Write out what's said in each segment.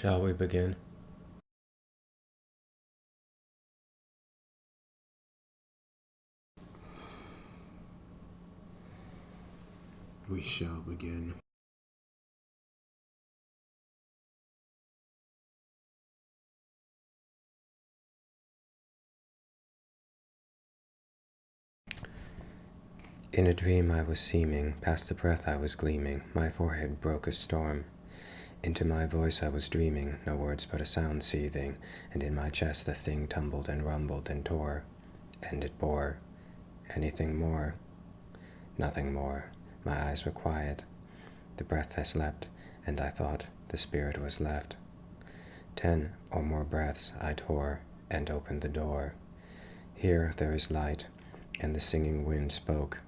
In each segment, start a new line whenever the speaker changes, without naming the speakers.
Shall we begin?
We shall begin.
In a dream I was seeming, past the breath I was gleaming, my forehead broke a storm. Into my voice I was dreaming, no words but a sound seething, and in my chest the thing tumbled and rumbled and tore, and it bore. Anything more? Nothing more. My eyes were quiet. The breath I slept, and I thought the spirit was left. 10 or more breaths I tore, and opened the door. Here there is light, and the singing wind spoke,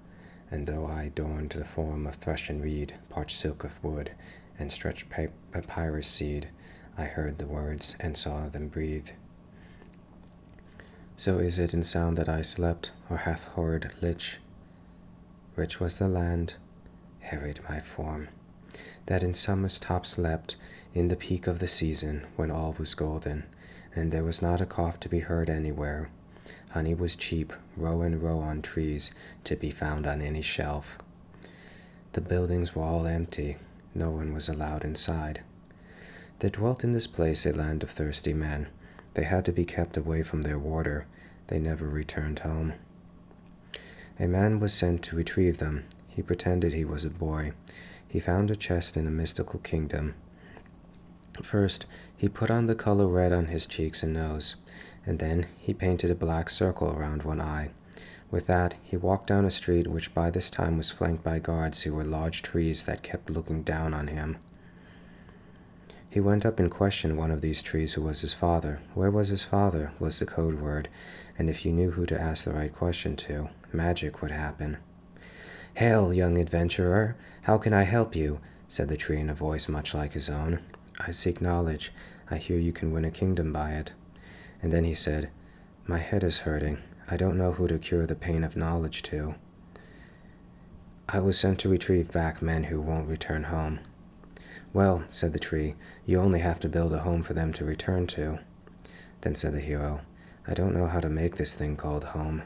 and though I adorned the form of thrush and reed, parched silk of wood, and stretched papyrus seed, I heard the words and saw them breathe. So is it in sound that I slept, or hath horrid lich? Rich was the land, harried my form, that in summer's top slept, in the peak of the season, when all was golden, and there was not a cough to be heard anywhere. Honey was cheap, row and row on trees, to be found on any shelf. The buildings were all empty, no one was allowed inside. There dwelt in this place a land of thirsty men. They had to be kept away from their water. They never returned home. A man was sent to retrieve them. He pretended he was a boy. He found a chest in a mystical kingdom. First, he put on the color red on his cheeks and nose, and then he painted a black circle around one eye. With that, he walked down a street which by this time was flanked by guards who were large trees that kept looking down on him. He went up and questioned one of these trees who was his father. Where was his father was the code word, and if you knew who to ask the right question to, magic would happen. "Hail, young adventurer! How can I help you?" said the tree in a voice much like his own. "I seek knowledge. I hear you can win a kingdom by it." And then he said, "My head is hurting. I don't know who to cure the pain of knowledge to." "I was sent to retrieve back men who won't return home." "Well," said the tree, "you only have to build a home for them to return to." Then said the hero, "I don't know how to make this thing called home.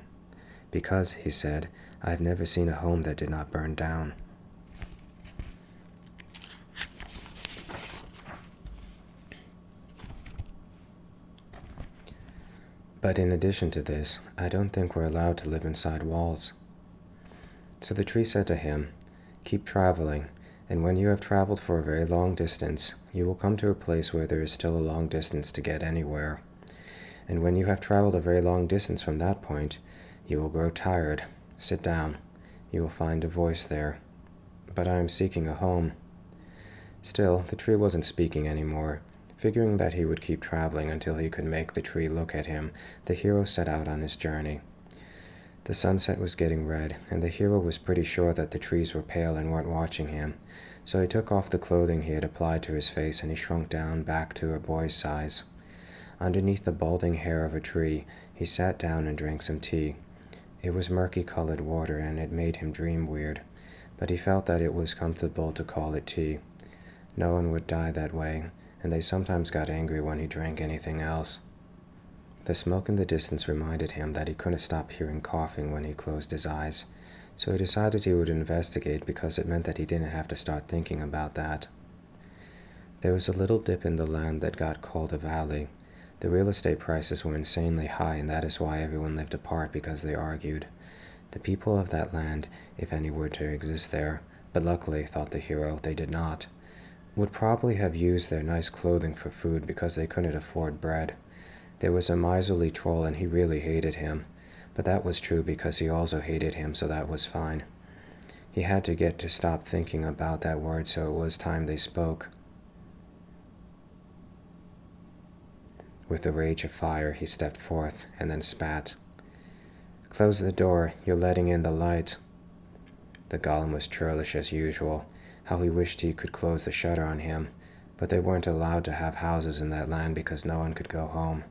Because," he said, "I've never seen a home that did not burn down." But in addition to this, I don't think we're allowed to live inside walls. So the tree said to him, "Keep traveling, and when you have traveled for a very long distance, you will come to a place where there is still a long distance to get anywhere. And when you have traveled a very long distance from that point, you will grow tired. Sit down. You will find a voice there. But I am seeking a home." Still, the tree wasn't speaking anymore. Figuring that he would keep traveling until he could make the tree look at him, the hero set out on his journey. The sunset was getting red, and the hero was pretty sure that the trees were pale and weren't watching him, so he took off the clothing he had applied to his face and he shrunk down back to a boy's size. Underneath the balding hair of a tree, he sat down and drank some tea. It was murky-colored water, and it made him dream weird, but he felt that it was comfortable to call it tea. No one would die that way, and they sometimes got angry when he drank anything else. The smoke in the distance reminded him that he couldn't stop hearing coughing when he closed his eyes, so he decided he would investigate because it meant that he didn't have to start thinking about that. There was a little dip in the land that got called a valley. The real estate prices were insanely high, and that is why everyone lived apart, because they argued. The people of that land, if any were to exist there, but luckily, thought the hero, they did not, would probably have used their nice clothing for food because they couldn't afford bread. There was a miserly troll, and he really hated him, but that was true because he also hated him, so that was fine. He had to get to stop thinking about that word, so it was time they spoke. With the rage of fire, he stepped forth and then spat. "Close the door, you're letting in the light." The golem was churlish as usual. How he wished he could close the shutter on him, but they weren't allowed to have houses in that land because no one could go home,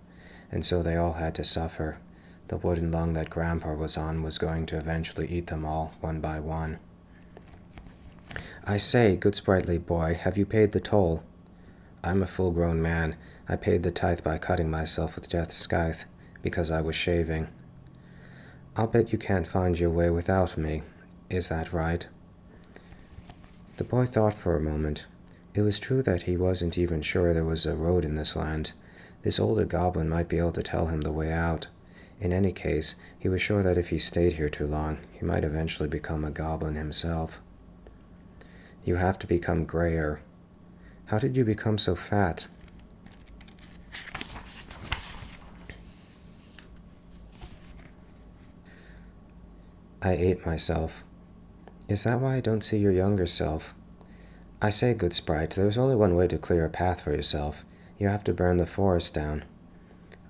and so they all had to suffer. The wooden lung that Grandpa was on was going to eventually eat them all, one by one. "I say, good sprightly boy, have you paid the toll?" I'm a full-grown man. I paid the tithe by cutting myself with death's scythe, because I was shaving. I'll bet you can't find your way without me. Is that right? The boy thought for a moment. It was true that he wasn't even sure there was a road in this land. This older goblin might be able to tell him the way out. In any case, he was sure that if he stayed here too long, he might eventually become a goblin himself. You have to become grayer. How did you become so fat? I ate myself. Is that why I don't see your younger self? I say, good sprite, there's only one way to clear a path for yourself. You have to burn the forest down.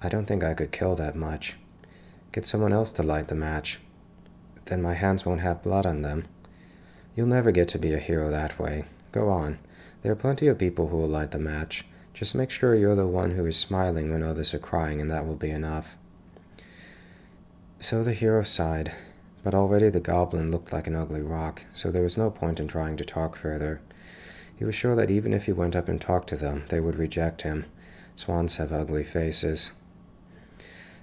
I don't think I could kill that much. Get someone else to light the match. Then my hands won't have blood on them. You'll never get to be a hero that way. Go on. There are plenty of people who will light the match. Just make sure you're the one who is smiling when others are crying, and that will be enough. So the hero sighed, but already the goblin looked like an ugly rock, so there was no point in trying to talk further. He was sure that even if he went up and talked to them, they would reject him. Swans have ugly faces.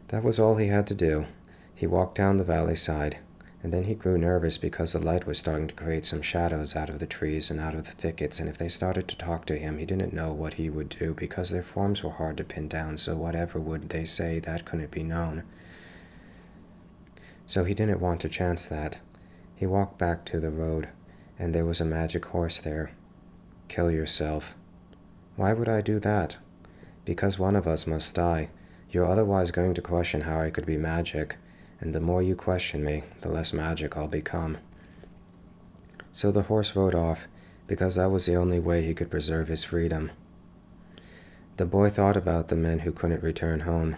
That was all he had to do. He walked down the valley side, and then he grew nervous because the light was starting to create some shadows out of the trees and out of the thickets, and if they started to talk to him, he didn't know what he would do because their forms were hard to pin down, so whatever would they say, that couldn't be known. So he didn't want to chance that. He walked back to the road, and there was a magic horse there. Kill yourself. Why would I do that? Because one of us must die. You're otherwise going to question how I could be magic, and the more you question me, the less magic I'll become. So the horse rode off, because that was the only way he could preserve his freedom. The boy thought about the men who couldn't return home.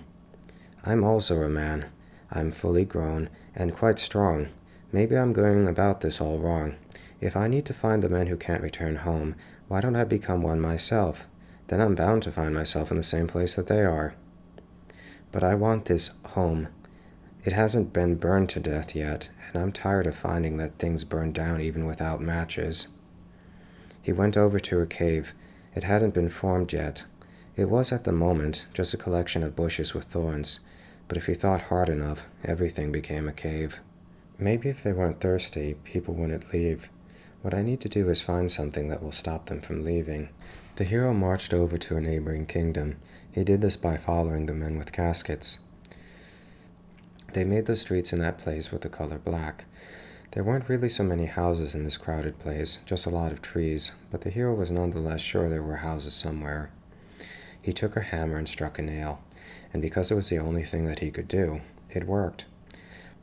I'm also a man. I'm fully grown and quite strong. Maybe I'm going about this all wrong. If I need to find the men who can't return home, why don't I become one myself? Then I'm bound to find myself in the same place that they are. But I want this home. It hasn't been burned to death yet, and I'm tired of finding that things burn down even without matches. He went over to a cave. It hadn't been formed yet. It was at the moment just a collection of bushes with thorns, but if he thought hard enough, everything became a cave. Maybe if they weren't thirsty, people wouldn't leave. What I need to do is find something that will stop them from leaving. The hero marched over to a neighboring kingdom. He did this by following the men with caskets. They made the streets in that place with the color black. There weren't really so many houses in this crowded place, just a lot of trees, but the hero was nonetheless sure there were houses somewhere. He took a hammer and struck a nail, and because it was the only thing that he could do, it worked.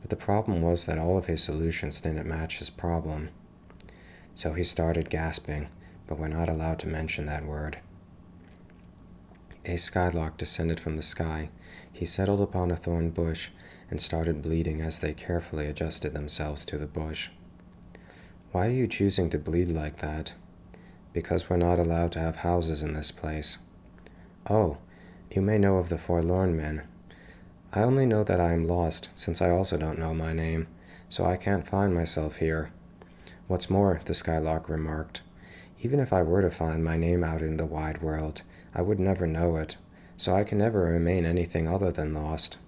But the problem was that all of his solutions didn't match his problem. So he started gasping, but we're not allowed to mention that word. A skylark descended from the sky. He settled upon a thorn bush and started bleeding as they carefully adjusted themselves to the bush. Why are you choosing to bleed like that? Because we're not allowed to have houses in this place. Oh, you may know of the forlorn men. I only know that I am lost, since I also don't know my name, so I can't find myself here. What's more, the skylark remarked, even if I were to find my name out in the wide world, I would never know it, so I can never remain anything other than lost.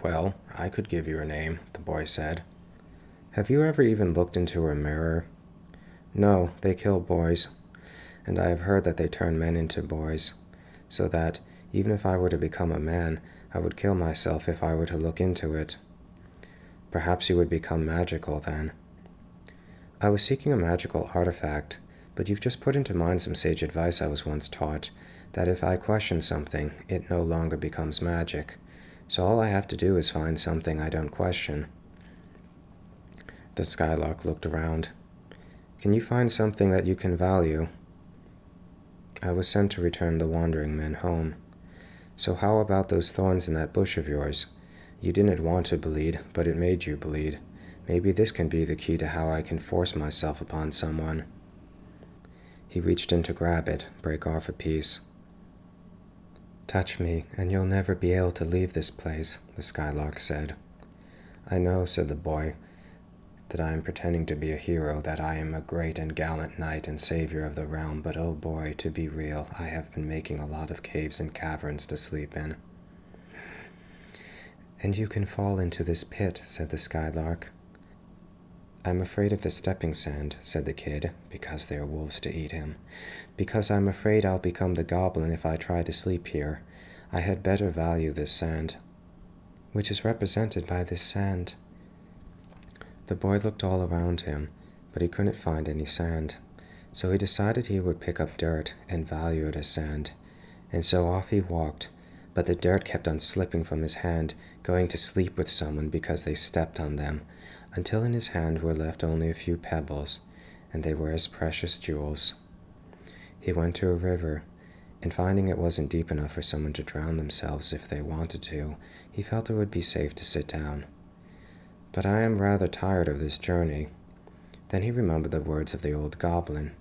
Well, I could give you a name, the boy said. Have you ever even looked into a mirror? No, they kill boys, and I have heard that they turn men into boys, so that, even if I were to become a man, I would kill myself if I were to look into it. Perhaps you would become magical then. I was seeking a magical artifact, but you've just put into mind some sage advice I was once taught, that if I question something, it no longer becomes magic. So all I have to do is find something I don't question. The skylark looked around. Can you find something that you can value? I was sent to return the wandering men home. So how about those thorns in that bush of yours? You didn't want to bleed, but it made you bleed. Maybe this can be the key to how I can force myself upon someone. He reached in to grab it, break off a piece. Touch me, and you'll never be able to leave this place, the skylark said. I know, said the boy, that I am pretending to be a hero, that I am a great and gallant knight and savior of the realm, but oh boy, to be real, I have been making a lot of caves and caverns to sleep in." "And you can fall into this pit," said the skylark. "I'm afraid of the stepping sand," said the kid, "because there are wolves to eat him. Because I'm afraid I'll become the goblin if I try to sleep here. I had better value this sand, which is represented by this sand." The boy looked all around him, but he couldn't find any sand. So he decided he would pick up dirt and value it as sand. And so off he walked, but the dirt kept on slipping from his hand, going to sleep with someone because they stepped on them, until in his hand were left only a few pebbles, and they were as precious jewels. He went to a river, and finding it wasn't deep enough for someone to drown themselves if they wanted to, he felt it would be safe to sit down. "But I am rather tired of this journey." Then he remembered the words of the old goblin.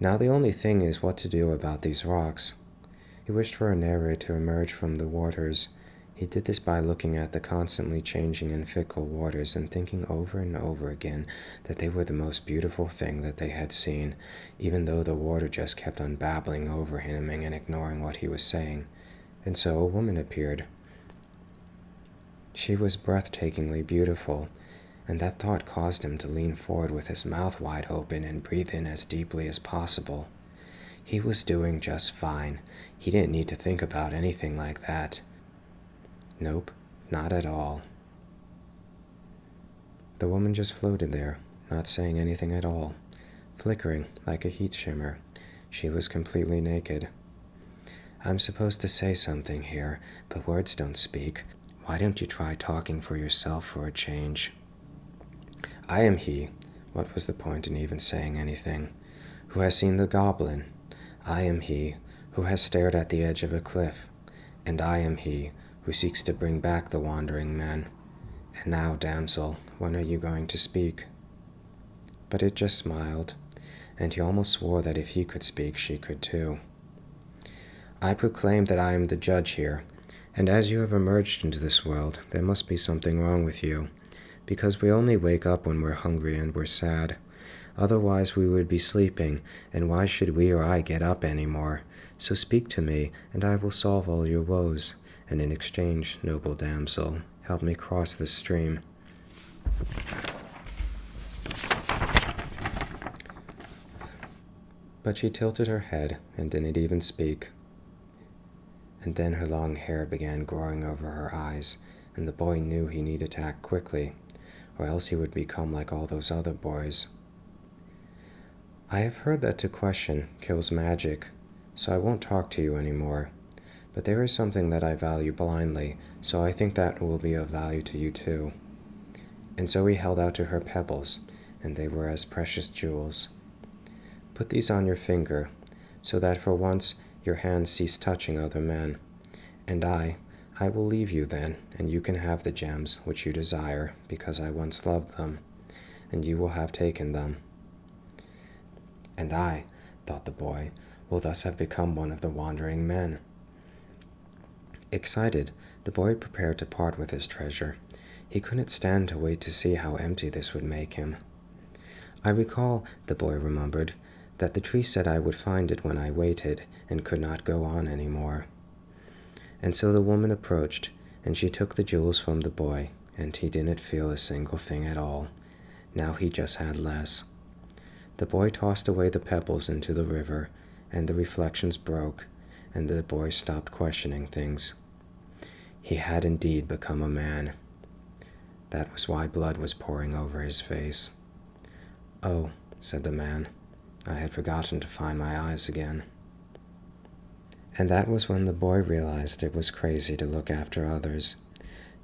"Now the only thing is what to do about these rocks." He wished for a narrator to emerge from the waters. He did this by looking at the constantly changing and fickle waters and thinking over and over again that they were the most beautiful thing that they had seen, even though the water just kept on babbling over him and ignoring what he was saying. And so a woman appeared. She was breathtakingly beautiful, and that thought caused him to lean forward with his mouth wide open and breathe in as deeply as possible. He was doing just fine. He didn't need to think about anything like that. Nope, not at all. The woman just floated there, not saying anything at all, flickering like a heat shimmer. She was completely naked. "I'm supposed to say something here, but words don't speak. Why don't you try talking for yourself for a change?" "I am he," what was the point in even saying anything, "who has seen the goblin. I am he who has stared at the edge of a cliff. And I am he who seeks to bring back the wandering man. And now, damsel, when are you going to speak?" But it just smiled, and he almost swore that if he could speak, she could too. "I proclaim that I am the judge here, and as you have emerged into this world, there must be something wrong with you, because we only wake up when we're hungry and we're sad. Otherwise we would be sleeping, and why should we or I get up any more? So speak to me, and I will solve all your woes, and in exchange, noble damsel, help me cross this stream." But she tilted her head and didn't even speak. And then her long hair began growing over her eyes, and the boy knew he needed to act quickly, or else he would become like all those other boys. "I have heard that to question kills magic, so I won't talk to you anymore. But there is something that I value blindly, so I think that will be of value to you too." And so he held out to her pebbles, and they were as precious jewels. "Put these on your finger, so that for once your hands cease touching other men. And I will leave you then, and you can have the gems which you desire, because I once loved them, and you will have taken them." "And I," thought the boy, "will thus have become one of the wandering men." Excited, the boy prepared to part with his treasure. He couldn't stand to wait to see how empty this would make him. "I recall," the boy remembered, "that the tree said I would find it when I waited and could not go on any more." And so the woman approached, and she took the jewels from the boy, and he didn't feel a single thing at all. Now he just had less. The boy tossed away the pebbles into the river, and the reflections broke, and the boy stopped questioning things. He had indeed become a man. That was why blood was pouring over his face. "Oh," said the man, "I had forgotten to find my eyes again." And that was when the boy realized it was crazy to look after others,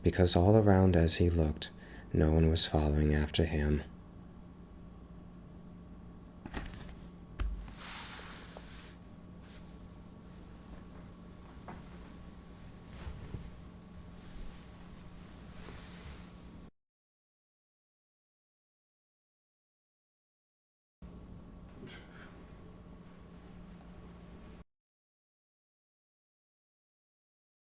because all around as he looked, no one was following after him.